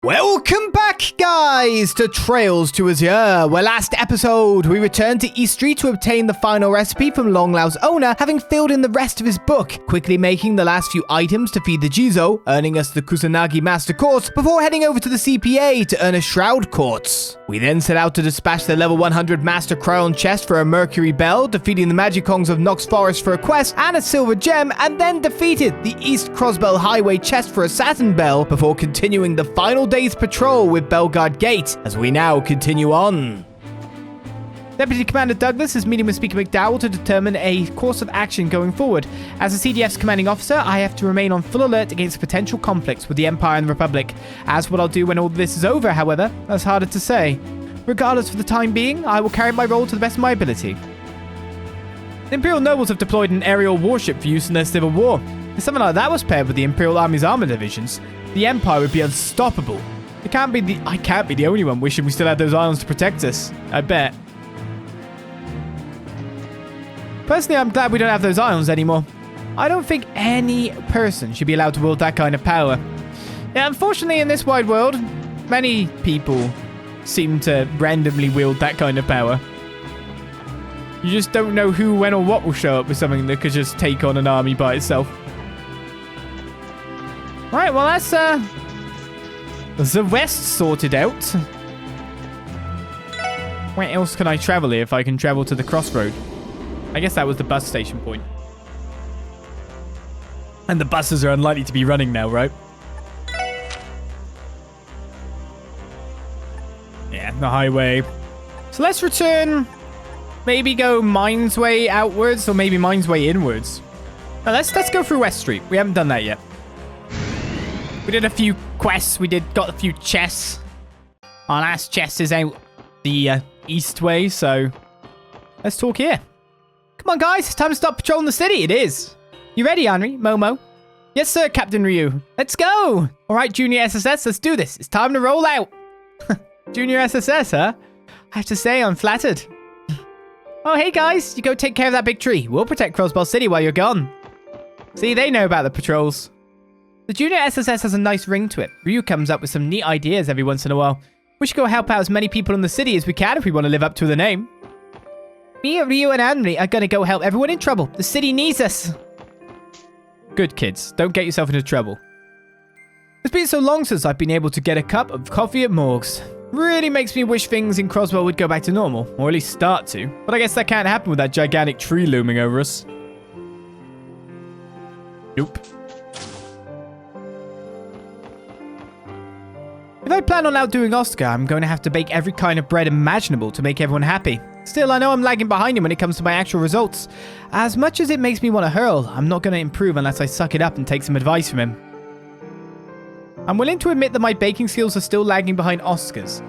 Welcome back, guys, to Trails to Azure, where last episode we returned to East Street to obtain the final recipe from Long Lao's owner, having filled in the rest of his book, quickly making the last few items to feed the Jizo, earning us the Kusanagi Master Quartz, before heading over to the CPA to earn a Shroud Quartz. We then set out to dispatch the level 100 Master Cryon chest for a Mercury Bell, defeating the Magikongs of Nox Forest for a quest and a Silver Gem, and then defeated the East Crossbell Highway chest for a Saturn Bell, before continuing the final day's patrol with Bellegarde Gate, as we now continue on. Deputy Commander Douglas is meeting with Speaker McDowell to determine a course of action going forward. As the CDF's commanding officer, I have to remain on full alert against potential conflicts with the Empire and the Republic. As what I'll do when all this is over, however, that's harder to say. Regardless, for the time being, I will carry my role to the best of my ability. The Imperial nobles have deployed an aerial warship for use in their civil war. If something like that was paired with the Imperial Army's armor divisions, the Empire would be unstoppable. I can't be the only one wishing we still had those islands to protect us. I bet. Personally, I'm glad we don't have those islands anymore. I don't think any person should be allowed to wield that kind of power. Yeah, unfortunately, in this wide world, many people seem to randomly wield that kind of power. You just don't know who, when, or what will show up with something that could just take on an army by itself. Right, well, that's the west sorted out. Where else can I travel here if I can travel to the crossroad? I guess that was the bus station point. And the buses are unlikely to be running now, right? Yeah, the highway. So let's return. Maybe go Mainz way outwards, or maybe Mainz way inwards. Now let's go through West Street. We haven't done that yet. We did a few quests. Got a few chests. Our last chest is out the east way, so let's talk here. Come on, guys. It's time to start patrolling the city. It is. You ready, Henry? Momo? Yes, sir, Captain Ryu. Let's go. All right, Junior SSS, let's do this. It's time to roll out. Junior SSS, huh? I have to say, I'm flattered. Oh, hey, guys. You go take care of that big tree. We'll protect Crossbell City while you're gone. See, they know about the patrols. The Junior SSS has a nice ring to it. Ryu comes up with some neat ideas every once in a while. We should go help out as many people in the city as we can if we want to live up to the name. Me, Ryu, and Henry are going to go help everyone in trouble. The city needs us. Good, kids. Don't get yourself into trouble. It's been so long since I've been able to get a cup of coffee at Morg's. Really makes me wish things in Crossbell would go back to normal, or at least start to. But I guess that can't happen with that gigantic tree looming over us. Nope. If I plan on outdoing Oscar, I'm going to have to bake every kind of bread imaginable to make everyone happy. Still, I know I'm lagging behind him when it comes to my actual results. As much as it makes me want to hurl, I'm not going to improve unless I suck it up and take some advice from him. I'm willing to admit that my baking skills are still lagging behind Oscar's.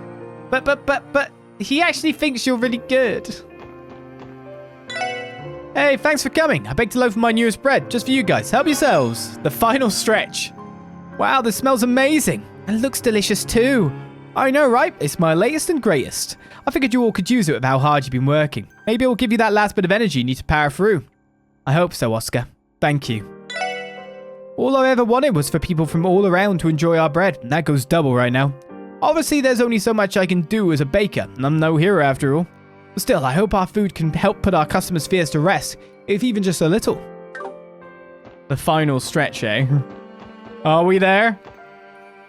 But he actually thinks you're really good. Hey, thanks for coming. I baked a loaf of my newest bread, just for you guys. Help yourselves. The final stretch. Wow, this smells amazing. And looks delicious too. I know, right? It's my latest and greatest. I figured you all could use it with how hard you've been working. Maybe it will give you that last bit of energy you need to power through. I hope so, Oscar. Thank you. All I ever wanted was for people from all around to enjoy our bread, and that goes double right now. Obviously, there's only so much I can do as a baker, and I'm no hero after all. But still, I hope our food can help put our customers' fears to rest, if even just a little. The final stretch, eh? Are we there?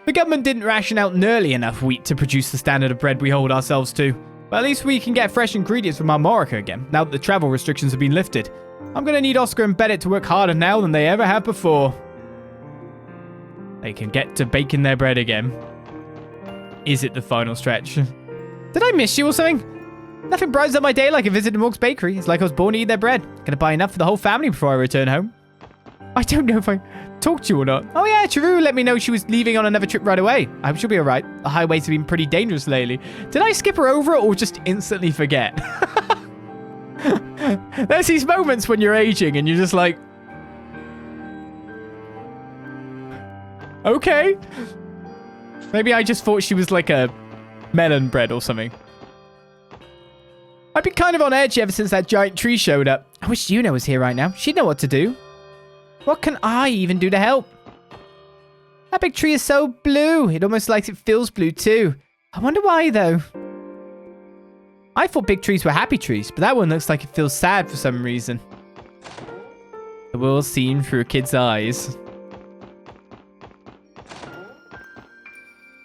The government didn't ration out nearly enough wheat to produce the standard of bread we hold ourselves to. But at least we can get fresh ingredients from our Morica again, now that the travel restrictions have been lifted. I'm going to need Oscar and Bennett to work harder now than they ever have before. They can get to baking their bread again. Is it the final stretch? Did I miss you or something? Nothing brightens up my day like a visit to Morg's Bakery. It's like I was born to eat their bread. Gonna buy enough for the whole family before I return home. I don't know if I talked to you or not. Oh yeah, Chiru let me know she was leaving on another trip right away. I hope she'll be alright. The highways have been pretty dangerous lately. Did I skip her over or just instantly forget? There's these moments when you're aging and you're just like... Okay. Maybe I just thought she was like a melon bread or something. I've been kind of on edge ever since that giant tree showed up. I wish Yuna was here right now. She'd know what to do. What can I even do to help? That big tree is so blue. It almost like it feels blue too. I wonder why though. I thought big trees were happy trees, but that one looks like it feels sad for some reason. The world seen through a kid's eyes.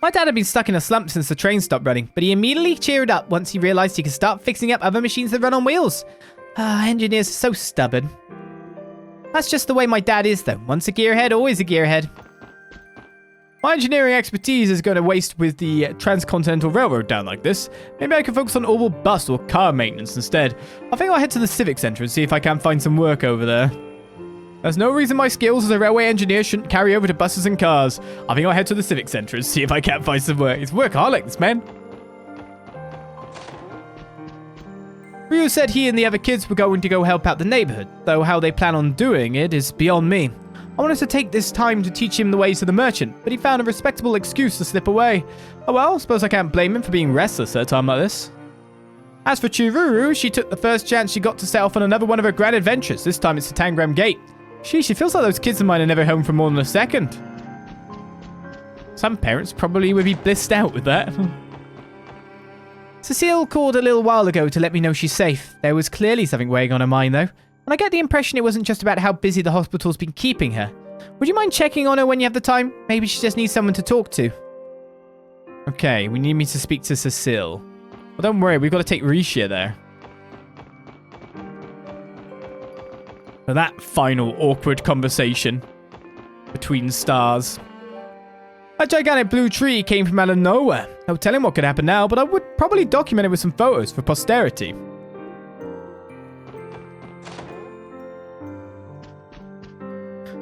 My dad had been stuck in a slump since the train stopped running, but he immediately cheered up once he realized he could start fixing up other machines that run on wheels. Engineers are so stubborn. That's just the way my dad is though. Once a gearhead, always a gearhead. My engineering expertise is going to waste with the Transcontinental Railroad down like this. Maybe I can focus on all bus or car maintenance instead. I think I'll head to the Civic Center and see if I can find some work over there. There's no reason my skills as a railway engineer shouldn't carry over to buses and cars. I think I'll head to the Civic Center and see if I can find some work. It's workaholic, this man. Ryu said he and the other kids were going to go help out the neighborhood, though how they plan on doing it is beyond me. I wanted to take this time to teach him the ways of the merchant, but he found a respectable excuse to slip away. Oh well, suppose I can't blame him for being restless at a time like this. As for Chiruru, she took the first chance she got to set off on another one of her grand adventures. This time it's to Tangram Gate. Sheesh, it feels like those kids of mine are never home for more than a second. Some parents probably would be blissed out with that. Cecile called a little while ago to let me know she's safe. There was clearly something weighing on her mind though. And I get the impression it wasn't just about how busy the hospital's been keeping her. Would you mind checking on her when you have the time? Maybe she just needs someone to talk to. Okay, we need me to speak to Cecile. Well, don't worry, we've got to take Risha there. For that final awkward conversation between stars. A gigantic blue tree came from out of nowhere. No telling what could happen now, but I would probably document it with some photos for posterity.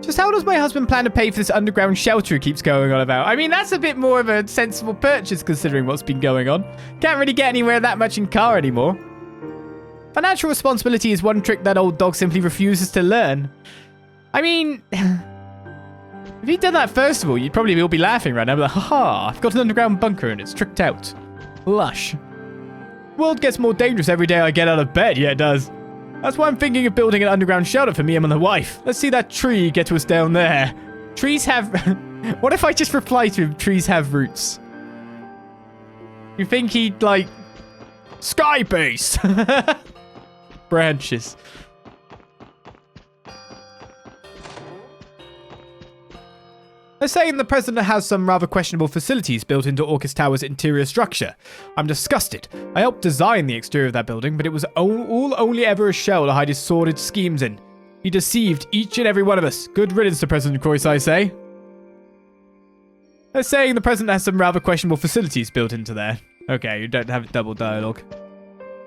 Just how does my husband plan to pay for this underground shelter he keeps going on about? I mean, that's a bit more of a sensible purchase considering what's been going on. Can't really get anywhere that much in car anymore. Financial responsibility is one trick that old dog simply refuses to learn. I mean, if he'd done that first of all, you'd probably all be laughing right now. Like, haha, I've got an underground bunker and it's tricked out. Lush. The world gets more dangerous every day I get out of bed. Yeah, it does. That's why I'm thinking of building an underground shelter for me and my wife. Let's see that tree get to us down there. Trees have... What if I just reply to him, trees have roots? You think he'd, like... Sky base! Branches. They're saying the president has some rather questionable facilities built into Orcus Tower's interior structure. I'm disgusted. I helped design the exterior of that building, but it was all only ever a shell to hide his sordid schemes in. He deceived each and every one of us. Good riddance to President Croix, I say. They're saying the president has some rather questionable facilities built into there. Okay, you don't have double dialogue.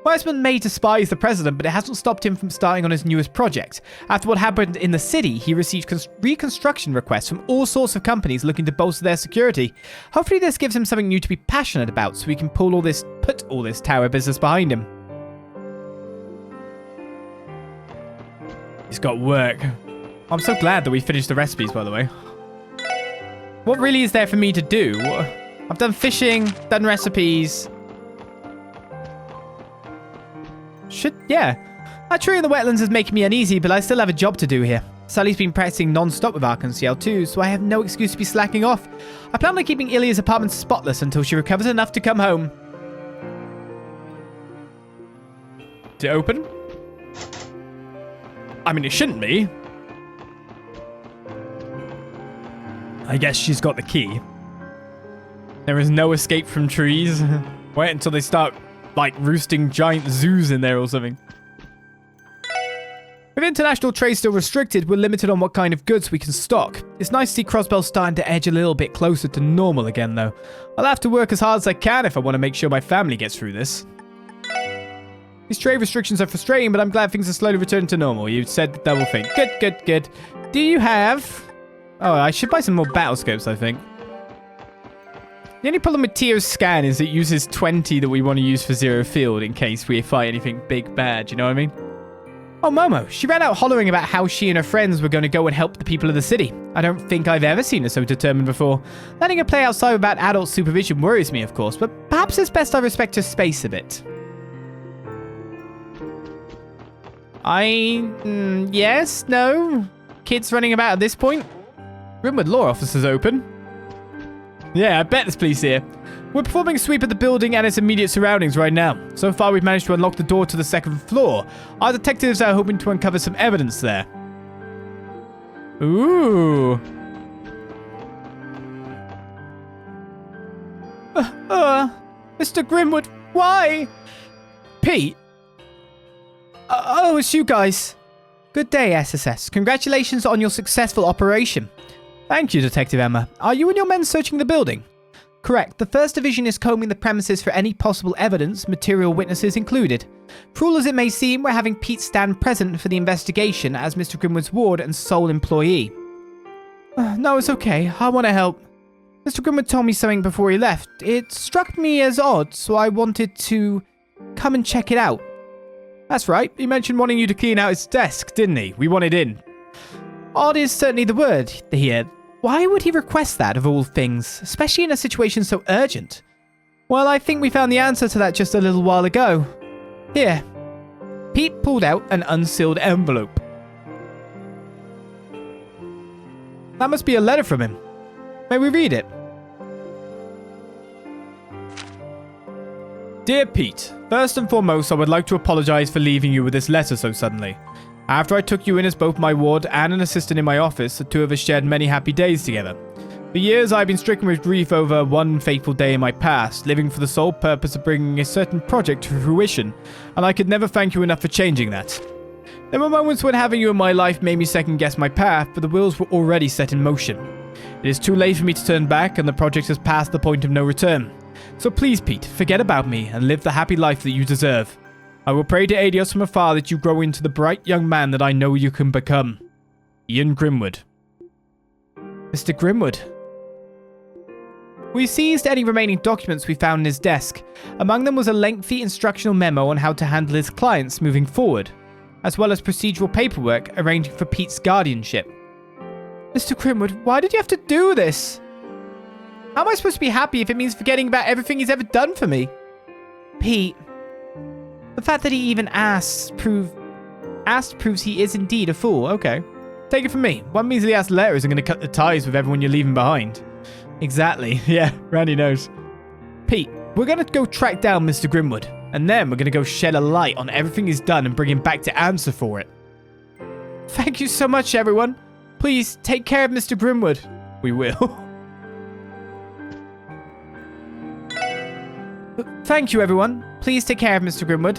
Weissman may despise the president, but it hasn't stopped him from starting on his newest project. After what happened in the city, he received reconstruction requests from all sorts of companies looking to bolster their security. Hopefully this gives him something new to be passionate about so he can put all this tower business behind him. He's got work. I'm so glad that we finished the recipes, by the way. What really is there for me to do? I've done fishing, done recipes. Yeah. That tree in the wetlands is making me uneasy, but I still have a job to do here. Sully's been practicing non-stop with Arkansas too, so I have no excuse to be slacking off. I plan on keeping Ilya's apartment spotless until she recovers enough to come home. Did it open? I mean, it shouldn't be. I guess she's got the key. There is no escape from trees. Wait until they start... like roosting giant zoos in there or something. With international trade still restricted, we're limited on what kind of goods we can stock. It's nice to see Crossbell starting to edge a little bit closer to normal again though. I'll have to work as hard as I can if I want to make sure my family gets through this. These trade restrictions are frustrating, but I'm glad things are slowly returning to normal. You said the double thing. Good. Do you have... Oh, I should buy some more battle scopes, I think. The only problem with Tio's scan is it uses 20 that we want to use for zero field in case we fight anything big bad, you know what I mean? Oh, Momo. She ran out hollering about how she and her friends were going to go and help the people of the city. I don't think I've ever seen her so determined before. Letting her play outside without adult supervision worries me, of course, but perhaps it's best I respect her space a bit. Yes? No? Kids running about at this point? Room with law officers open. Yeah, I bet there's police here. We're performing a sweep of the building and its immediate surroundings right now. So far, we've managed to unlock the door to the second floor. Our detectives are hoping to uncover some evidence there. Ooh. Mr. Grimwood, why? Pete? Oh, it's you guys. Good day, SSS. Congratulations on your successful operation. Thank you, Detective Emma. Are you and your men searching the building? Correct. The 1st Division is combing the premises for any possible evidence, material witnesses included. Cruel as it may seem, we're having Pete stand present for the investigation as Mr. Grimwood's ward and sole employee. No, it's okay. I want to help. Mr. Grimwood told me something before he left. It struck me as odd, so I wanted to come and check it out. That's right. He mentioned wanting you to clean out his desk, didn't he? We wanted in. Odd is certainly the word here. Why would he request that of all things, especially in a situation so urgent? Well, I think we found the answer to that just a little while ago. Here. Pete pulled out an unsealed envelope. That must be a letter from him. May we read it? Dear Pete, first and foremost, I would like to apologize for leaving you with this letter so suddenly. After I took you in as both my ward and an assistant in my office, the two of us shared many happy days together. For years, I've been stricken with grief over one fateful day in my past, living for the sole purpose of bringing a certain project to fruition, and I could never thank you enough for changing that. There were moments when having you in my life made me second-guess my path, but the wheels were already set in motion. It is too late for me to turn back, and the project has passed the point of no return. So please, Pete, forget about me and live the happy life that you deserve. I will pray to Adios from afar that you grow into the bright young man that I know you can become. Ian Grimwood. Mr. Grimwood. We seized any remaining documents we found in his desk. Among them was a lengthy instructional memo on how to handle his clients moving forward, as well as procedural paperwork arranging for Pete's guardianship. Mr. Grimwood, why did you have to do this? How am I supposed to be happy if it means forgetting about everything he's ever done for me? Pete. The fact that he even asked proves he is indeed a fool. Okay. Take it from me. One measly ass letter isn't going to cut the ties with everyone you're leaving behind. Exactly. Yeah, Randy knows. Pete, we're going to go track down Mr. Grimwood, and then we're going to go shed a light on everything he's done and bring him back to answer for it. Thank you so much, everyone. Please, take care of Mr. Grimwood. We will. Thank you, everyone. Please take care of Mr. Grimwood.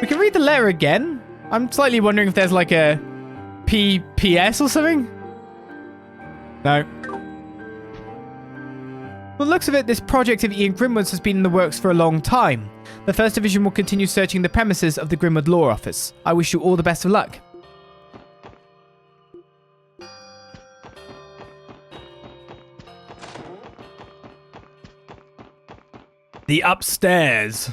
We can read the letter again. I'm slightly wondering if there's like a PPS or something. No. From the looks of it, this project of Ian Grimwood's has been in the works for a long time. The 1st Division will continue searching the premises of the Grimwood Law Office. I wish you all the best of luck. The upstairs.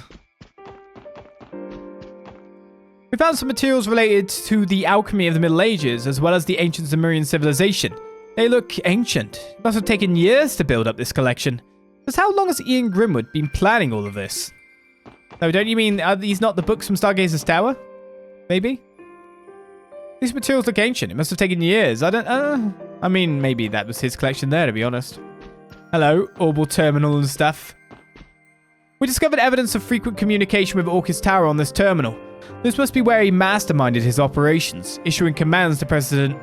We found some materials related to the alchemy of the Middle Ages, as well as the ancient Zemurian civilization. They look ancient. It must have taken years to build up this collection. Just how long has Ian Grimwood been planning all of this? No, don't you mean are these not the books from Stargazer's Tower? Maybe? These materials look ancient. It must have taken years. I mean, maybe that was his collection there, to be honest. Hello, Orbital Terminal and stuff. We discovered evidence of frequent communication with Orcus Tower on this terminal. This must be where he masterminded his operations, issuing commands to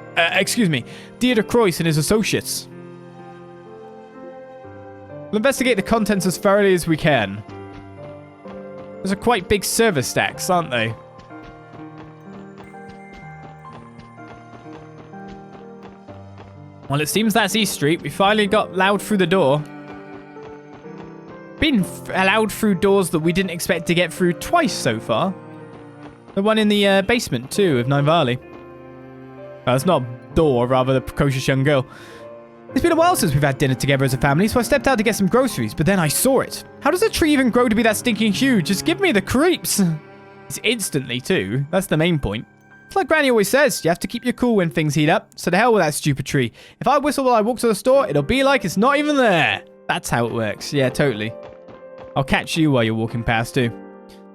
Deirdre Croyce and his associates. We'll investigate the contents as thoroughly as we can. Those are quite big server stacks, aren't they? Well, it seems that's East Street. We finally got allowed through the door. Been allowed through doors that we didn't expect to get through twice so far. The one in the basement, too, of Nine Valley. Oh, it's not a door, rather the precocious young girl. It's been a while since we've had dinner together as a family, so I stepped out to get some groceries, but then I saw it. How does a tree even grow to be that stinking huge? Just give me the creeps. It's instantly, too. That's the main point. It's like Granny always says, you have to keep your cool when things heat up, so to hell with that stupid tree. If I whistle while I walk to the store, it'll be like it's not even there. That's how it works. Yeah, totally. I'll catch you while you're walking past, too.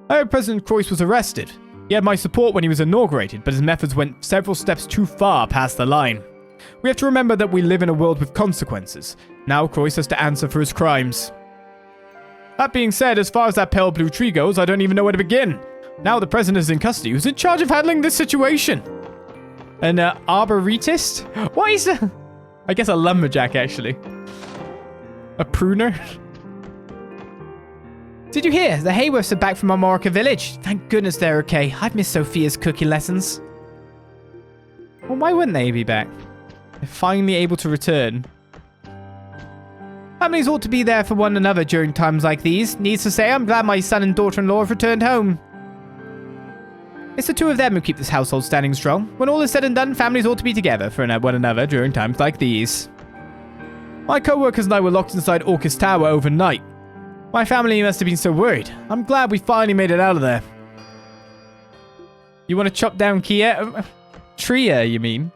I heard President Croyce was arrested. He had my support when he was inaugurated, but his methods went several steps too far past the line. We have to remember that we live in a world with consequences. Now Croix has to answer for his crimes. That being said, as far as that pale blue tree goes, I don't even know where to begin. Now the president is in custody. Who's in charge of handling this situation? An arboretist? What is a... I guess a lumberjack, actually. A pruner? Did you hear? The Hayworths are back from Mainz Village. Thank goodness they're okay. I've missed Sophia's cookie lessons. Well, why wouldn't they be back? They're finally able to return. Families ought to be there for one another during times like these. Needs to say, I'm glad my son and daughter-in-law have returned home. It's the two of them who keep this household standing strong. When all is said and done, families ought to be together for one another during times like these. My co-workers and I were locked inside Orcus Tower overnight. My family must have been so worried. I'm glad we finally made it out of there. You want to chop down Tria, you mean?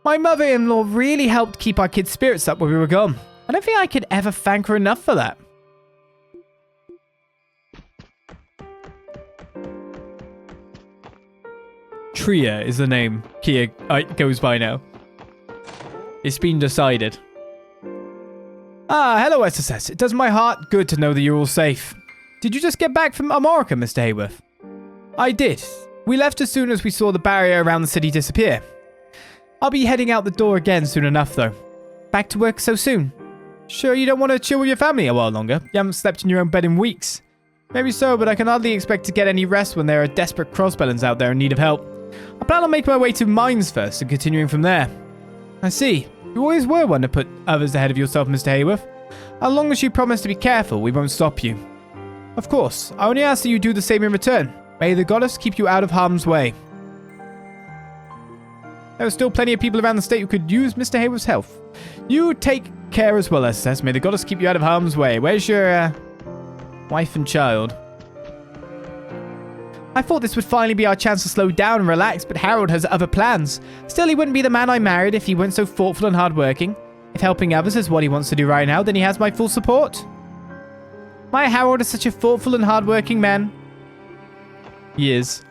My mother-in-law really helped keep our kids' spirits up when we were gone. I don't think I could ever thank her enough for that. Tria is the name Kia goes by now. It's been decided. Ah, hello SSS. It does my heart good to know that you're all safe. Did you just get back from America, Mr. Hayworth? I did. We left as soon as we saw the barrier around the city disappear. I'll be heading out the door again soon enough, though. Back to work so soon. Sure you don't want to chill with your family a while longer? You haven't slept in your own bed in weeks. Maybe so, but I can hardly expect to get any rest when there are desperate Crossbellans out there in need of help. I plan on making my way to Mainz first and continuing from there. I see. You always were one to put others ahead of yourself, Mr. Hayworth. As long as you promise to be careful, we won't stop you. Of course, I only ask that you do the same in return. May the goddess keep you out of harm's way. There are still plenty of people around the state who could use Mr. Hayworth's help. You take care as well, SS. May the goddess keep you out of harm's way. Where's your wife and child? I thought this would finally be our chance to slow down and relax, but Harold has other plans. Still, he wouldn't be the man I married if he weren't so thoughtful and hardworking. If helping others is what he wants to do right now, then he has my full support. My Harold is such a thoughtful and hardworking man. He is.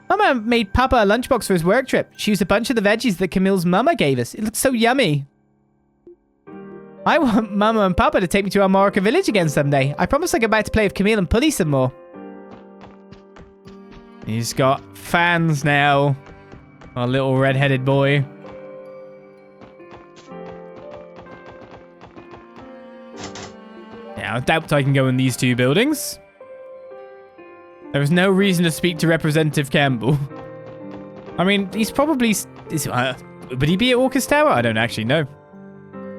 Mama made Papa a lunchbox for his work trip. She used a bunch of the veggies that Camille's mama gave us. It looks so yummy. I want Mama and Papa to take me to our Mainz Village again someday. I promise I'll get back to play with Camille and Pulley some more. He's got fans now. Our little red-headed boy. Now, I doubt I can go in these two buildings. There is no reason to speak to Representative Campbell. I mean, he's probably... would he be at Orcus Tower? I don't actually know.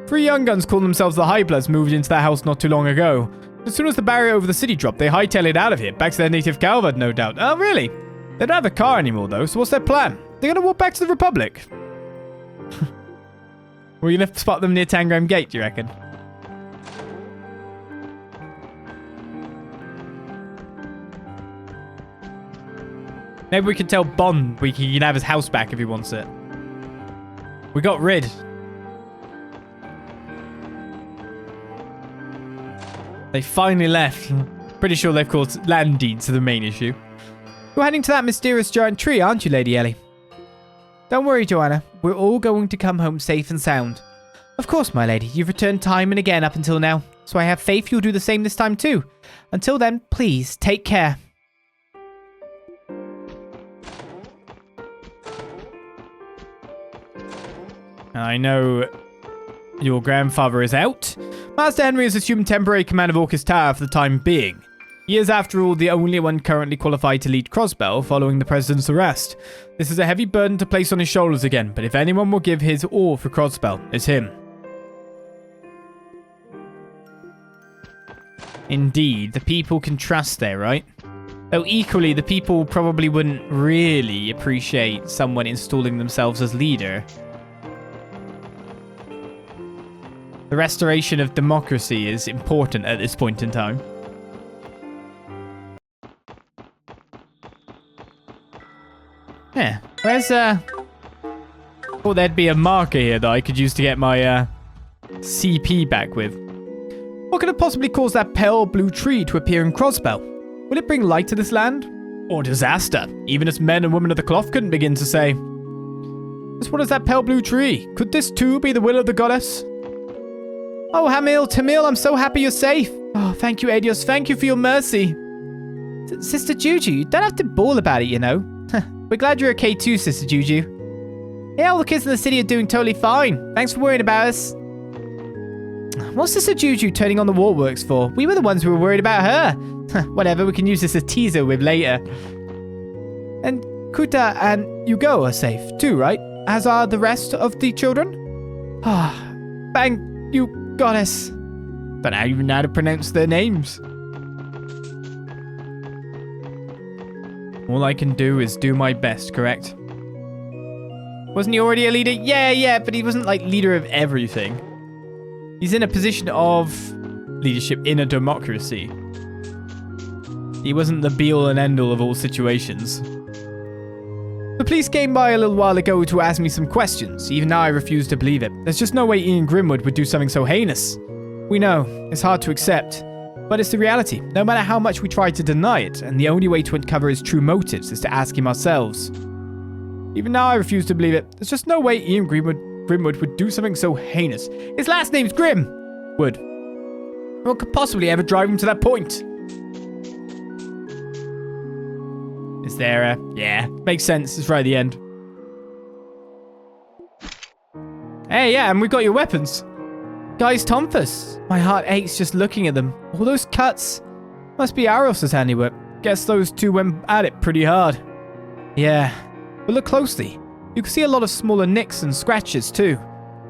3 young guns calling themselves the Highbloods moved into that house not too long ago. As soon as the barrier over the city dropped, they hightailed it out of here, back to their native Calvard, no doubt. Oh, really? They don't have a car anymore, though, so what's their plan? They're going to walk back to the Republic. We're going to spot them near Tangram Gate, do you reckon? Maybe we can tell Bond he can have his house back if he wants it. We got rid. They finally left. Pretty sure they've caused land deeds to the main issue. You're heading to that mysterious giant tree, aren't you, Lady Ellie? Don't worry, Joanna. We're all going to come home safe and sound. Of course, my lady. You've returned time and again up until now, so I have faith you'll do the same this time too. Until then, please, take care. I know your grandfather is out. Master Henry has assumed temporary command of Orcus Tower for the time being. He is, after all, the only one currently qualified to lead Crossbell following the president's arrest. This is a heavy burden to place on his shoulders again, but if anyone will give his all for Crossbell, it's him. Indeed, the people can trust there, right? Though equally, the people probably wouldn't really appreciate someone installing themselves as leader. The restoration of democracy is important at this point in time. Yeah, where's thought there'd be a marker here that I could use to get my CP back with. What could have possibly caused that pale blue tree to appear in Crossbell? Will it bring light to this land? Or disaster? Even as men and women of the cloth couldn't begin to say. Just what is that pale blue tree? Could this too be the will of the goddess? Oh, Tamil, I'm so happy you're safe. Oh, thank you, Adios. Thank you for your mercy. Sister Juju, you don't have to bawl about it, you know. We're glad you're okay too, Sister Juju. Yeah, all the kids in the city are doing totally fine. Thanks for worrying about us. What's Sister Juju turning on the waterworks for? We were the ones who were worried about her. Whatever, we can use this as a teaser with later. And Kuta and Yugo are safe too, right? As are the rest of the children? Ah, thank you, goddess. Don't even know how to pronounce their names. All I can do is do my best, correct? Wasn't he already a leader? Yeah, but he wasn't like leader of everything. He's in a position of leadership in a democracy. He wasn't the be-all and end-all of all situations. The police came by a little while ago to ask me some questions. Even now I refuse to believe it. There's just no way Ian Grimwood would do something so heinous. We know, it's hard to accept. But it's the reality, no matter how much we try to deny it, and the only way to uncover his true motives is to ask him ourselves. Even now I refuse to believe it. There's just no way Ian Grimwood would do something so heinous. His last name's Grimwood. What could possibly ever drive him to that point? Is there a... Yeah, makes sense. It's right at the end. Hey, yeah, and we've got your weapons. Guys, Tomphus. My heart aches just looking at them. All those cuts. Must be Aros's handiwork. Guess those two went at it pretty hard. Yeah. But look closely. You can see a lot of smaller nicks and scratches too.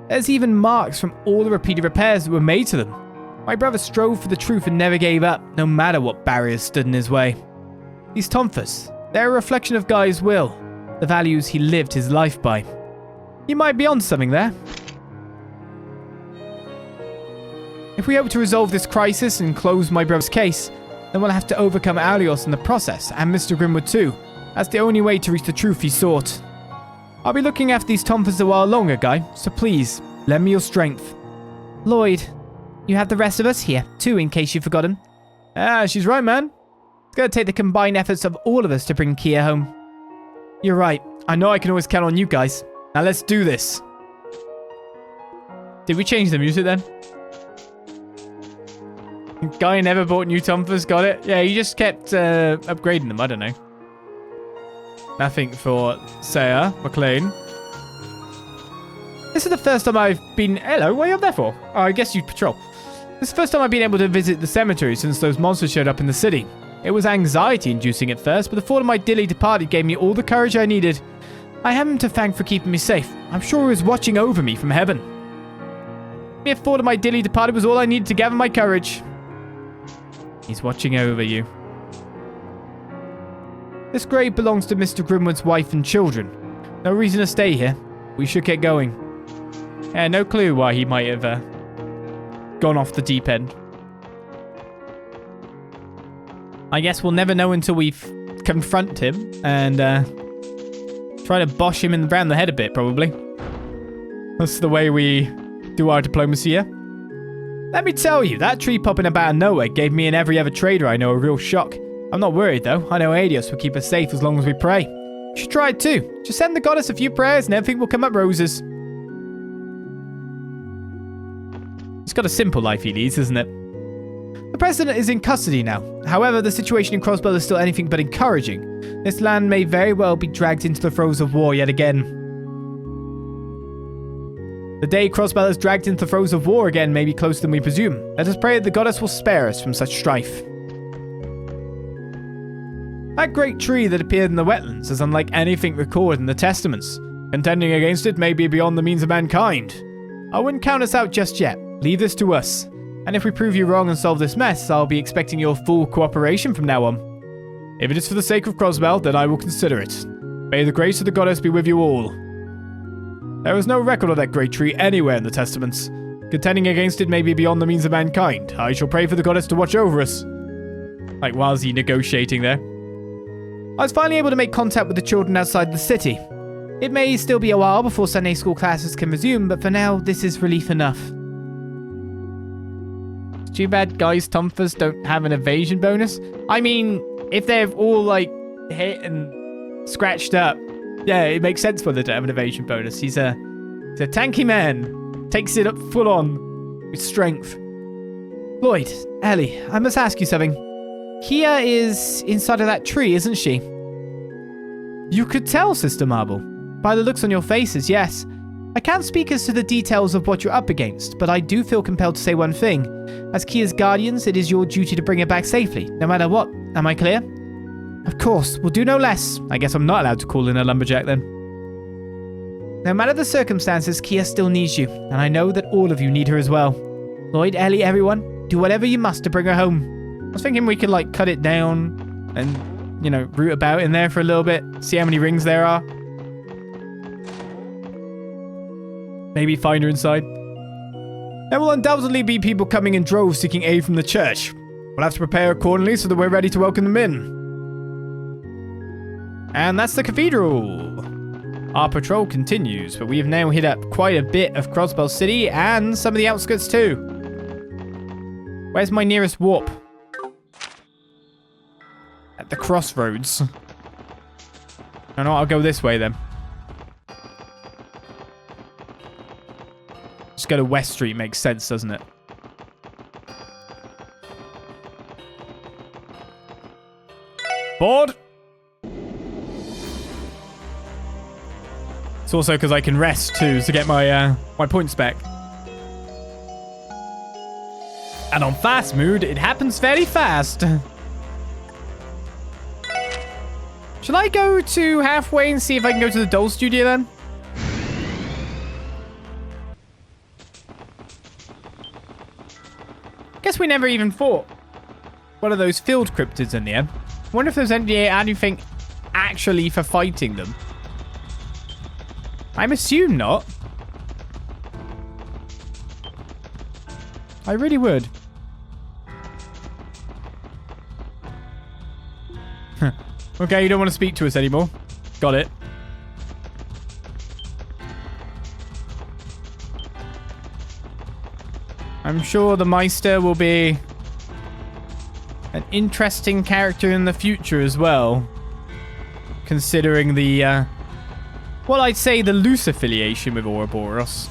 There's even marks from all the repeated repairs that were made to them. My brother strove for the truth and never gave up, no matter what barriers stood in his way. These Tomphus. They're a reflection of Guy's will. The values he lived his life by. You might be on something there. If we hope to resolve this crisis and close my brother's case, then we'll have to overcome Alios in the process, and Mr. Grimwood too. That's the only way to reach the truth he sought. I'll be looking after these Tomphus a while longer, Guy, so please, lend me your strength. Lloyd, you have the rest of us here, too, in case you've forgotten. Ah, she's right, man. It's gonna take the combined efforts of all of us to bring Kia home. You're right. I know I can always count on you guys. Now let's do this. Did we change the music then? Guy never bought new Tomphus, got it? Yeah, he just kept upgrading them, I don't know. Nothing for Sarah McLean. This is the first time I've been... Hello, what are you up there for? Oh, I guess you patrol. This is the first time I've been able to visit the cemetery since those monsters showed up in the city. It was anxiety-inducing at first, but the thought of my dearly departed gave me all the courage I needed. I have him to thank for keeping me safe. I'm sure he was watching over me from heaven. The thought of my dearly departed was all I needed to gather my courage. He's watching over you. This grave belongs to Mr. Grimwood's wife and children. No reason to stay here. We should get going. Yeah, no clue why he might have gone off the deep end. I guess we'll never know until we confront him and try to bosh him around the head a bit, probably. That's the way we do our diplomacy here. Let me tell you, that tree popping about out of nowhere gave me and every other trader I know a real shock. I'm not worried though. I know Adios will keep us safe as long as we pray. You should try it too. Just send the goddess a few prayers and everything will come up roses. It's got a simple life he leads, isn't it? The president is in custody now. However, the situation in Crossbell is still anything but encouraging. This land may very well be dragged into the throes of war yet again. The day Crossbell is dragged into the throes of war again may be closer than we presume. Let us pray that the goddess will spare us from such strife. That great tree that appeared in the wetlands is unlike anything recorded in the testaments. Contending against it may be beyond the means of mankind. I wouldn't count us out just yet. Leave this to us. And if we prove you wrong and solve this mess, I'll be expecting your full cooperation from now on. If it is for the sake of Crossbell, then I will consider it. May the grace of the goddess be with you all. There is no record of that great tree anywhere in the testaments. Contending against it may be beyond the means of mankind. I shall pray for the goddess to watch over us. Like, why is he negotiating there? I was finally able to make contact with the children outside the city. It may still be a while before Sunday school classes can resume, but for now, this is relief enough. It's too bad Guy's Tomphus don't have an evasion bonus. I mean, if they're all, like, hit and scratched up, Yeah, it makes sense for the to have an evasion bonus. He's a tanky man. Takes it up full on with strength. Lloyd, Ellie, I must ask you something. Kia is inside of that tree, isn't she? You could tell, Sister Marble. By the looks on your faces, yes. I can't speak as to the details of what you're up against, but I do feel compelled to say one thing. As Kia's guardians, it is your duty to bring her back safely, no matter what. Am I clear? Of course, we'll do no less. I guess I'm not allowed to call in a lumberjack then. No matter the circumstances, Kia still needs you, and I know that all of you need her as well. Lloyd, Ellie, everyone, do whatever you must to bring her home. I was thinking we could, like, cut it down and, you know, root about in there for a little bit, see how many rings there are. Maybe find her inside. There will undoubtedly be people coming in droves seeking aid from the church. We'll have to prepare accordingly so that we're ready to welcome them in. And that's the cathedral. Our patrol continues, but we have now hit up quite a bit of Crossbell City and some of the outskirts too. Where's my nearest warp? At the crossroads. No, I'll go this way then. Just go to West Street, makes sense, doesn't it? Bored? It's also because I can rest too to get my my points back. And on fast mood, it happens very fast. Shall I go to halfway and see if I can go to the doll studio then? Guess we never even fought one of those field cryptids in the end. I wonder if there's anything actually for fighting them. I'm assuming not. I really would. Okay, you don't want to speak to us anymore. Got it. I'm sure the Meister will be an interesting character in the future as well. Considering the, well, I'd say the loose affiliation with Ouroboros.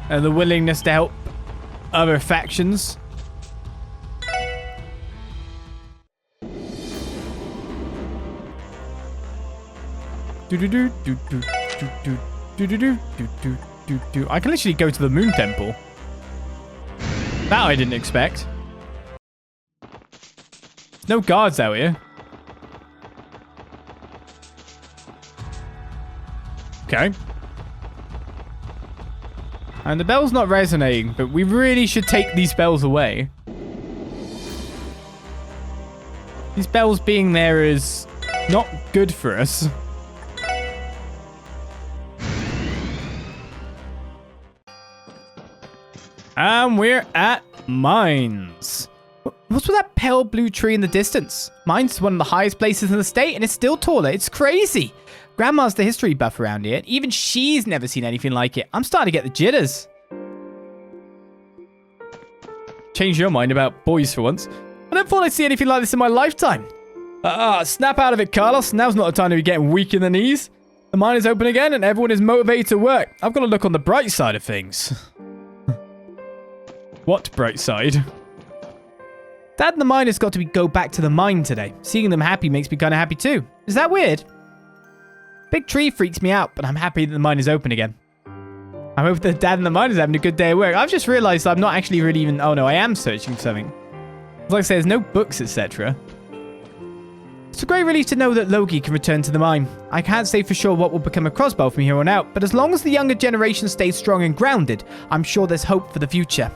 And the willingness to help other factions. I can literally go to the Moon Temple. That I didn't expect. No guards out here. Okay. And the bell's not resonating, but we really should take these bells away. These bells being there is not good for us. And we're at Mainz. What's with that pale blue tree in the distance? Mainz is one of the highest places in the state, and it's still taller. It's crazy. Grandma's the history buff around here. Even she's never seen anything like it. I'm starting to get the jitters. Change your mind about boys for once. I never thought I'd see anything like this in my lifetime. Snap out of it, Carlos. Now's not the time to be getting weak in the knees. The mine is open again, and everyone is motivated to work. I've got to look on the bright side of things. What bright side? Dad and the miners got to go back to the mine today. Seeing them happy makes me kind of happy too. Is that weird? Big tree freaks me out, but I'm happy that the mine is open again. I hope that Dad and the miners are having a good day at work. I've just realized I'm not actually really even... Oh no, I am searching for something. Like I say, there's no books, etc. It's a great relief to know that Loki can return to the mine. I can't say for sure what will become of Crossbell from here on out, but as long as the younger generation stays strong and grounded, I'm sure there's hope for the future.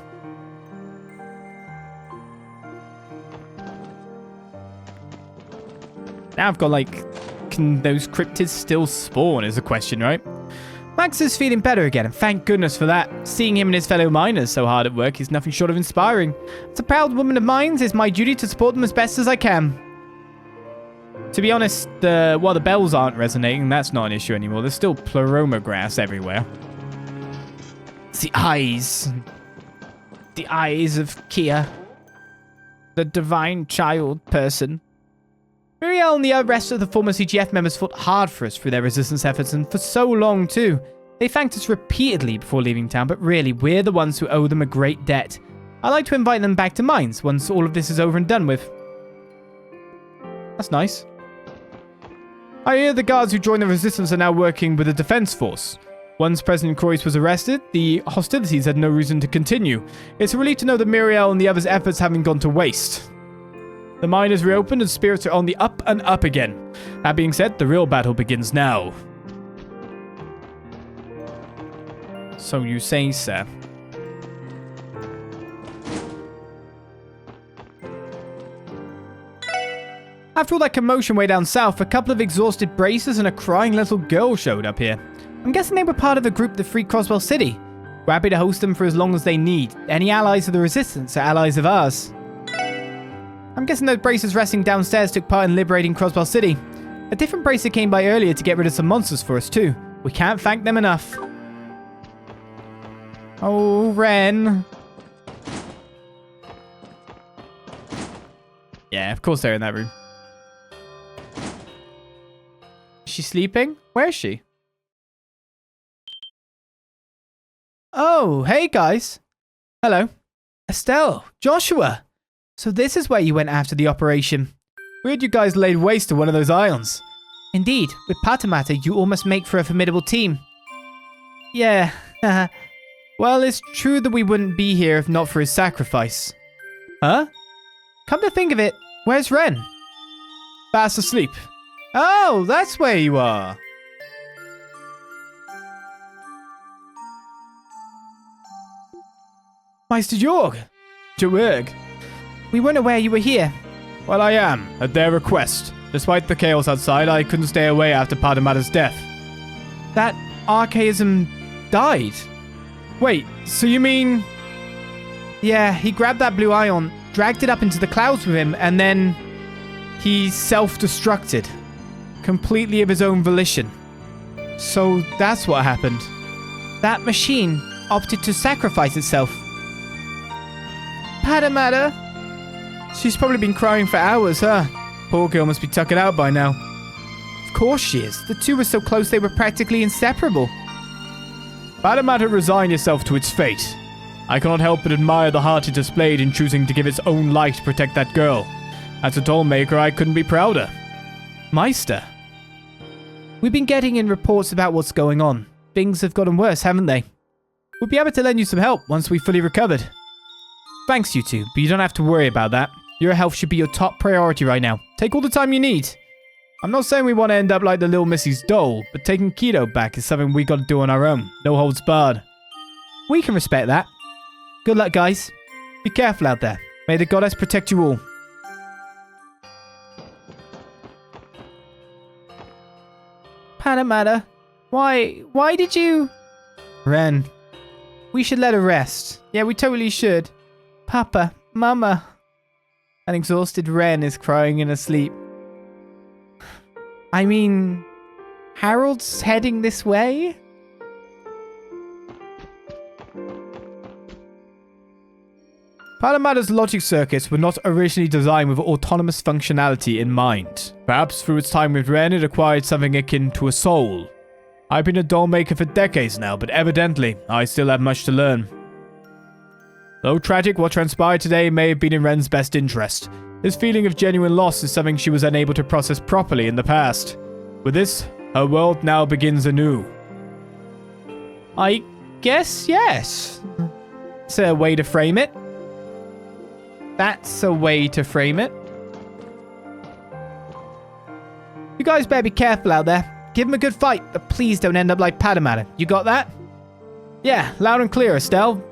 Now I've got, like, can those cryptids still spawn is a question, right? Max is feeling better again, and thank goodness for that. Seeing him and his fellow miners so hard at work is nothing short of inspiring. As a proud woman of Mainz, it's my duty to support them as best as I can. To be honest, while the bells aren't resonating, that's not an issue anymore. There's still pleroma grass everywhere. It's the eyes. The eyes of Kia. The divine child person. Muriel and the rest of the former CGF members fought hard for us through their resistance efforts, and for so long too. They thanked us repeatedly before leaving town, but really, we're the ones who owe them a great debt. I'd like to invite them back to Mainz once all of this is over and done with. That's nice. I hear the guards who joined the resistance are now working with the defense force. Once President Croix was arrested, the hostilities had no reason to continue. It's a relief to know that Muriel and the others' efforts haven't gone to waste. The mine is reopened and spirits are on the up and up again. That being said, the real battle begins now. So you say, sir. After all that commotion way down south, a couple of exhausted bracers and a crying little girl showed up here. I'm guessing they were part of the group that freed Crossbell City. We're happy to host them for as long as they need. Any allies of the resistance are allies of ours. I'm guessing those bracers resting downstairs took part in liberating Crossbell City. A different bracer came by earlier to get rid of some monsters for us too. We can't thank them enough. Oh, Ren. Yeah, of course they're in that room. Is she sleeping? Where is she? Oh, hey guys. Hello. Estelle, Joshua. So this is where you went after the operation. Weird you guys laid waste to one of those ions. Indeed, with Patamata you almost make for a formidable team. Yeah, well, it's true that we wouldn't be here if not for his sacrifice. Huh? Come to think of it, where's Ren? Fast asleep. Oh, that's where you are. Meister Jorg. We weren't aware you were here. Well, I am, at their request. Despite the chaos outside, I couldn't stay away after Padamata's death. That archaism died? Wait, so you mean... Yeah, he grabbed that blue ion, dragged it up into the clouds with him, and then... he self-destructed. Completely of his own volition. So that's what happened. That machine opted to sacrifice itself. Padamata? She's probably been crying for hours, huh? Poor girl must be tuckered out by now. Of course she is. The two were so close they were practically inseparable. Padamata, resign yourself to its fate. I cannot help but admire the heart it displayed in choosing to give its own life to protect that girl. As a tollmaker, I couldn't be prouder. Meister. We've been getting in reports about what's going on. Things have gotten worse, haven't they? We'll be able to lend you some help once we've fully recovered. Thanks, you two, but you don't have to worry about that. Your health should be your top priority right now. Take all the time you need. I'm not saying we want to end up like the little Missy's doll, but taking Keto back is something we got to do on our own. No holds barred. We can respect that. Good luck, guys. Be careful out there. May the goddess protect you all. Padamata, why did you... Ren, we should let her rest. Yeah, we totally should. Papa, Mama. An exhausted Ren is crying in her sleep. I mean, Harold's heading this way? Padamata's logic circuits were not originally designed with autonomous functionality in mind. Perhaps through its time with Ren, it acquired something akin to a soul. I've been a doll maker for decades now, but evidently, I still have much to learn. Though tragic, what transpired today may have been in Ren's best interest. This feeling of genuine loss is something she was unable to process properly in the past. With this, her world now begins anew. I guess yes. It's a way to frame it. That's a way to frame it. You guys better be careful out there. Give him a good fight, but please don't end up like Padamata. You got that? Yeah, loud and clear, Estelle.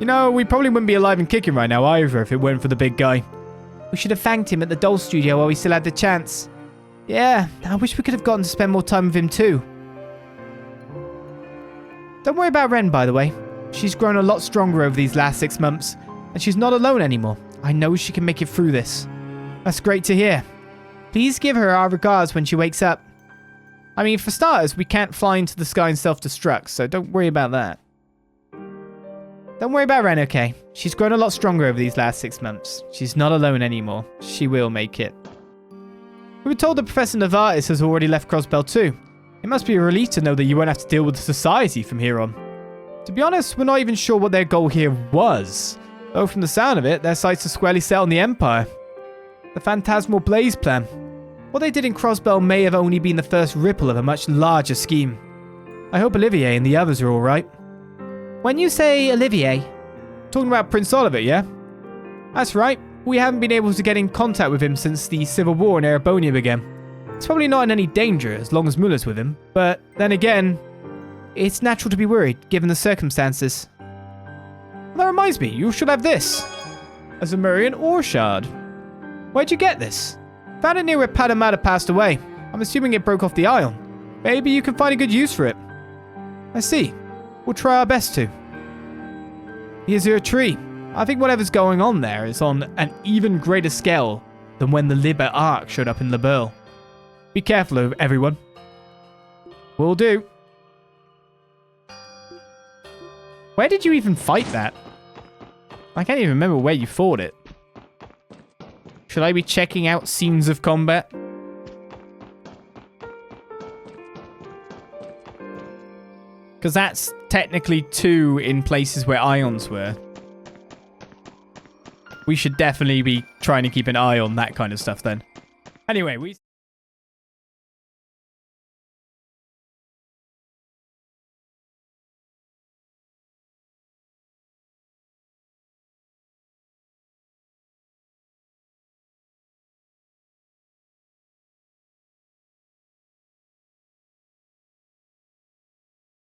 You know, we probably wouldn't be alive and kicking right now either if it weren't for the big guy. We should have thanked him at the doll studio while we still had the chance. Yeah, I wish we could have gotten to spend more time with him too. Don't worry about Ren, by the way. She's grown a lot stronger over these last 6 months, and she's not alone anymore. I know she can make it through this. That's great to hear. Please give her our regards when she wakes up. I mean, for starters, we can't fly into the sky and self-destruct, so don't worry about that. Don't worry about Ren, okay? She's grown a lot stronger over these last 6 months. She's not alone anymore. She will make it. We were told that Professor Novartis has already left Crossbell too. It must be a relief to know that you won't have to deal with the society from here on. To be honest, we're not even sure what their goal here was. Though from the sound of it, their sights are squarely set on the Empire. The Phantasmal Blaze plan. What they did in Crossbell may have only been the first ripple of a much larger scheme. I hope Olivier and the others are alright. When you say Olivier, talking about Prince Oliver, yeah? That's right. We haven't been able to get in contact with him since the civil war in Erebonia began. He's probably not in any danger as long as Muller's with him, but then again, it's natural to be worried given the circumstances. Well, that reminds me, you should have this. A Zemurian ore shard. Where'd you get this? Found it near where Padamata passed away. I'm assuming it broke off the ion. Maybe you can find a good use for it. I see. We'll try our best to. The Azure tree. I think whatever's going on there is on an even greater scale than when the Liber Ark showed up in Le Burle. Be careful, everyone. Will do. Where did you even fight that? I can't even remember where you fought it. Should I be checking out scenes of combat? Because that's technically 2 in places where ions were. We should definitely be trying to keep an eye on that kind of stuff then. Anyway, we...